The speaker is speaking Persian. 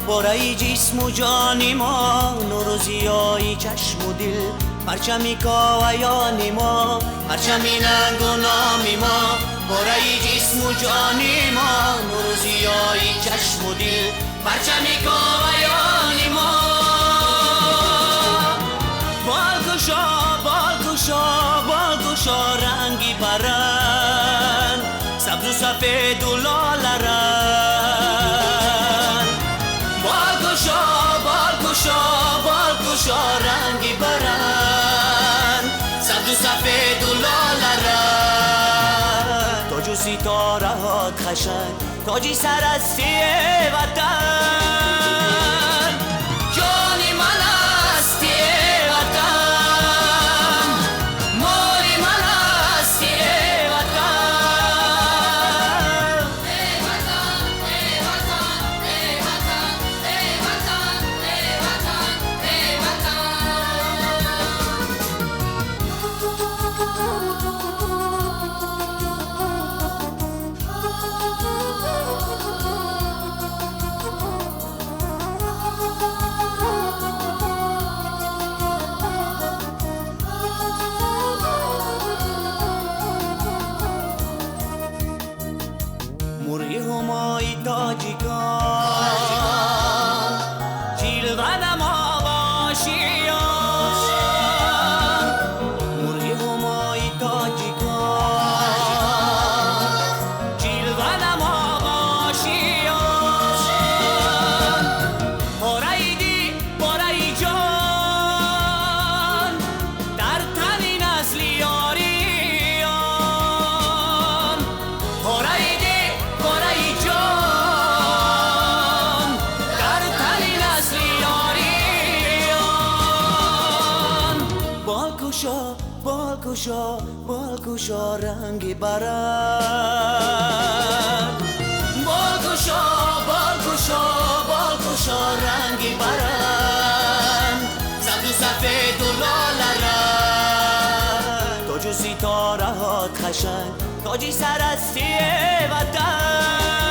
برای جسم و جان ما، نور و ضیای چشم و دل، پرچمی کاویان ما، پرچمی ننگ و نام ما. برای جسم و جان ما، نور و ضیای چشم و دل، پرچمی کاویان ما. بالگشا رنگی برن، سبز و سفید و لاله رنگ. بالگشا رنگی برن، سبز و سفید و لاله رنگ. تاج و ستاره هات خشنگ، تاجی سرستی وطن. جانی من هستی وطن، ماری من هستی وطن. ای وطن، ای وطن، ای وطن، ای وطن، ای وطن، ای مرغ همای تاجیکان، جلوه نما باشیان. مرغ همای تاجیکان، جلوه نما باشیان. پاره‌ای جان، در تن نسل یاریان. پاره‌ای جان، در تن نسل یاریان. بالگشا رنگی برن. بالگشا رنگی برن، سبز و سفید و لاله رنگ. تاج و ستاره هات خشنگ، تاجی سرستی وطن.